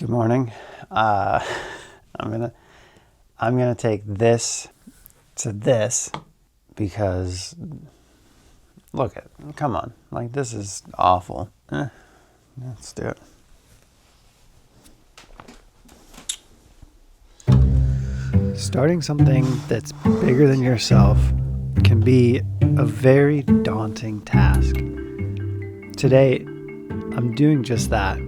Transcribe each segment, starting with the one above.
Good morning. I'm gonna take this to this because come on, like this is awful. Let's do it. Starting something that's bigger than yourself can be a very daunting task. Today, I'm doing just that.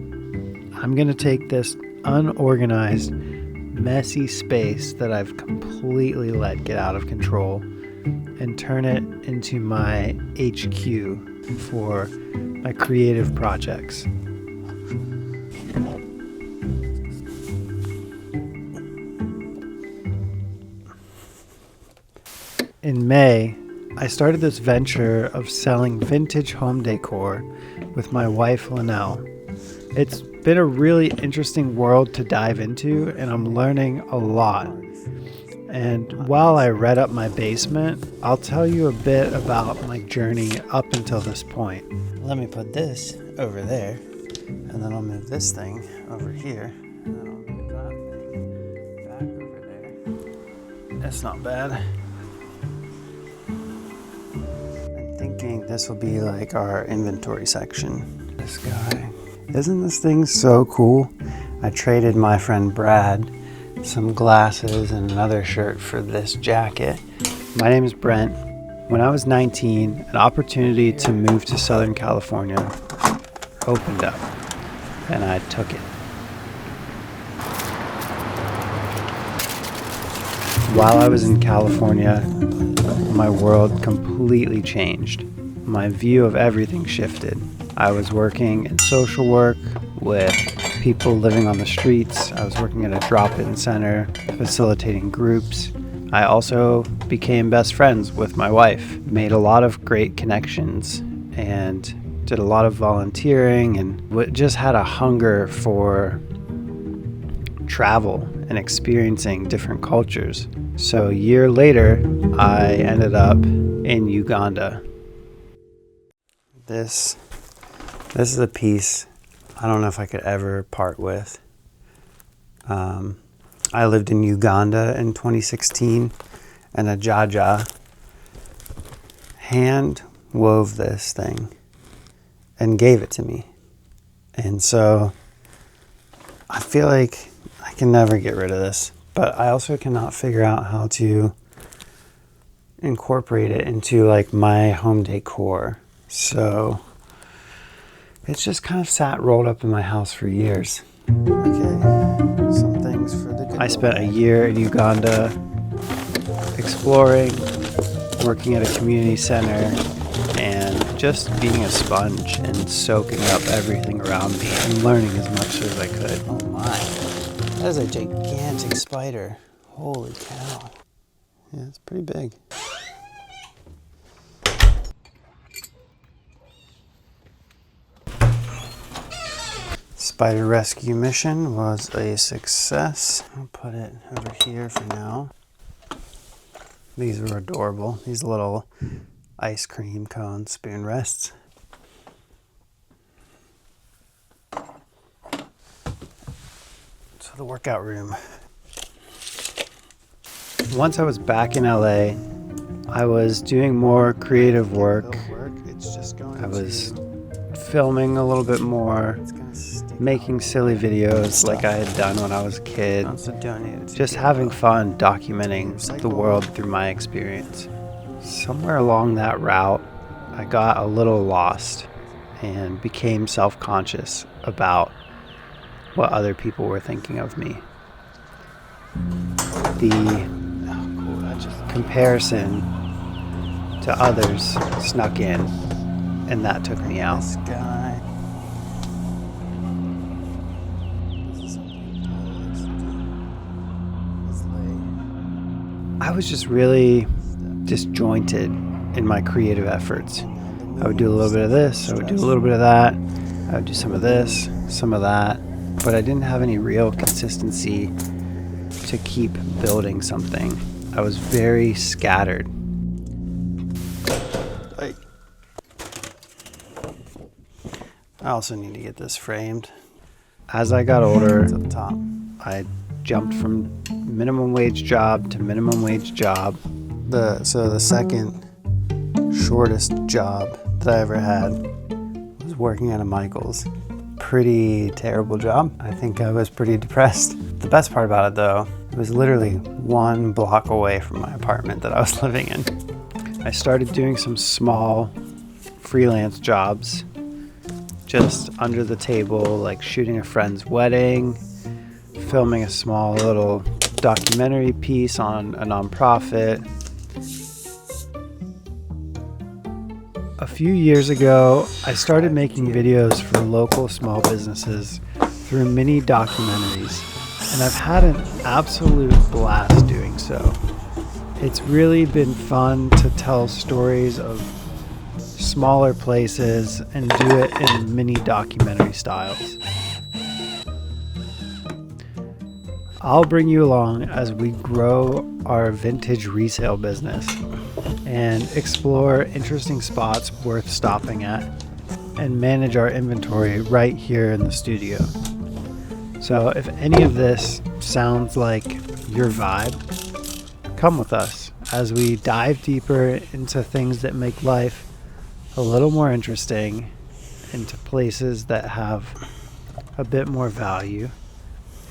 I'm going to take this unorganized, messy space that I've completely let get out of control and turn it into my HQ for my creative projects. In May, I started this venture of selling vintage home decor with my wife, Linnell. It's been a really interesting world to dive into, and I'm learning a lot. And while I red up my basement, I'll tell you a bit about my journey up until this point. Let me put this over there, and then I'll move this thing over here, and then I'll move that thing back over there. That's not bad. I'm thinking this will be like our inventory section. This guy. Isn't this thing so cool? I traded my friend Brad some glasses and another shirt for this jacket. My name is Brent. When I was 19, an opportunity to move to Southern California opened up, and I took it. While I was in California, my world completely changed. My view of everything shifted. I was working in social work with people living on the streets. I was working at a drop-in center, facilitating groups. I also became best friends with my wife, made a lot of great connections, and did a lot of volunteering, and just had a hunger for travel and experiencing different cultures. So a year later, I ended up in Uganda. This is a piece I don't know if I could ever part with. I lived in Uganda in 2016, and a Jaja hand wove this thing and gave it to me. And so I feel like I can never get rid of this, but I also cannot figure out how to incorporate it into like my home decor. So it's just kind of sat rolled up in my house for years. Okay, some things for the good. I spent a year in Uganda exploring, working at a community center, and just being a sponge and soaking up everything around me and learning as much as I could. Oh my, that is a gigantic spider. Holy cow. Yeah, it's pretty big. Spider rescue mission was a success. I'll put it over here for now. These are adorable. These little ice cream cone spoon rests. So the workout room. Once I was back in LA, I was doing more creative work. I was filming a little bit more, making silly videos like I had done when I was a kid, just having fun documenting the world through my experience. Somewhere along that route, I got a little lost and became self-conscious about what other people were thinking of me. The comparison to others snuck in, and that took me out. This guy. I was just really disjointed in my creative efforts. I would do a little bit of this, I would do a little bit of that, I would do some of this, some of that, but I didn't have any real consistency to keep building something. I was very scattered. I also need to get this framed. As I got older, up top, I jumped from minimum wage job to minimum wage job. So the second shortest job that I ever had was working at a Michael's. Pretty terrible job. I think I was pretty depressed. The best part about it though, it was literally 1 block away from my apartment that I was living in. I started doing some small freelance jobs just under the table, like shooting a friend's wedding, filming a small little documentary piece on a nonprofit. A few years ago, I started making videos for local small businesses through mini documentaries, and I've had an absolute blast doing so. It's really been fun to tell stories of smaller places and do it in mini documentary styles. I'll bring you along as we grow our vintage resale business and explore interesting spots worth stopping at and manage our inventory right here in the studio. So if any of this sounds like your vibe, come with us as we dive deeper into things that make life a little more interesting, into places that have a bit more value,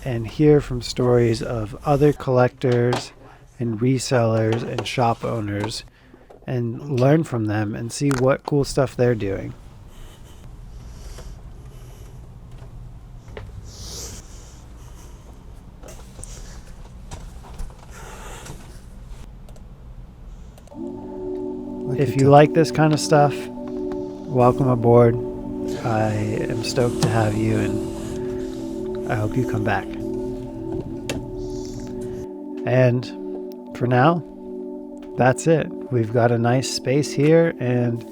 and hear from stories of other collectors and resellers and shop owners and learn from them and see what cool stuff they're doing. If you like this kind of stuff, welcome aboard. I am stoked to have you, and I hope you come back. And for now, that's it. We've got a nice space here, and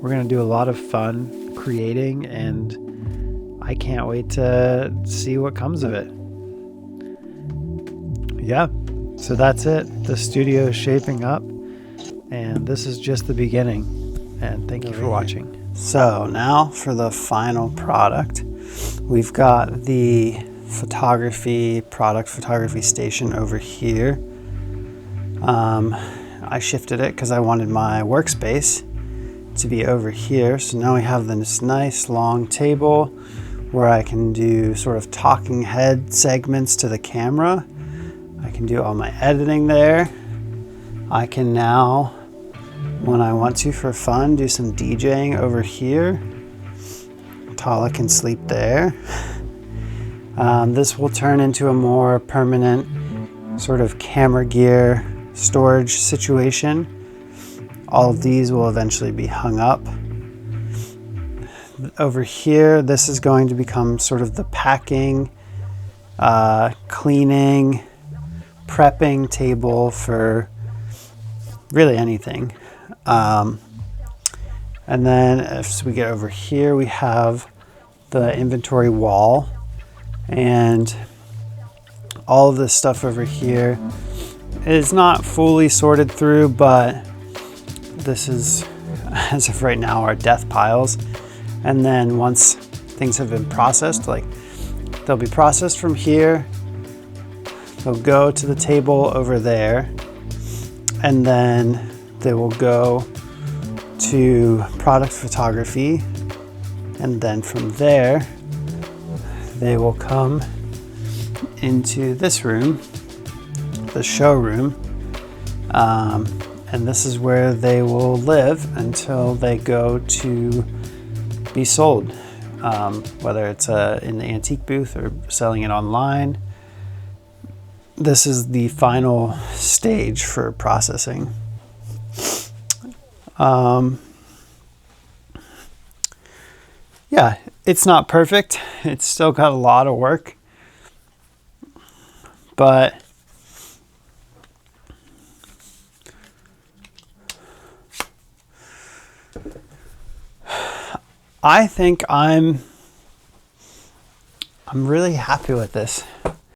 we're going to do a lot of fun creating, and I can't wait to see what comes of it. Yeah, so that's it. The studio is shaping up, and this is just the beginning. And thank you for watching. So now for the final product. We've got the product photography station over here. I shifted it because I wanted my workspace to be over here. So now we have this nice long table where I can do sort of talking head segments to the camera. I can do all my editing there. I can now, when I want to for fun, do some DJing over here. Tala can sleep there. This will turn into a more permanent sort of camera gear storage situation. All of these will eventually be hung up. Over here, this is going to become sort of the packing, cleaning, prepping table for really anything. And then as we get over here, we have the inventory wall, and all of this stuff over here is not fully sorted through, but this is, as of right now, our death piles. And then once things have been processed, like they'll be processed from here, they'll go to the table over there, and then they will go to product photography, and then from there they will come into this room, the showroom, and this is where they will live until they go to be sold, whether it's in the antique booth or selling it online. This is the final stage for processing. Yeah, it's not perfect. It's still got a lot of work, but I think I'm really happy with this.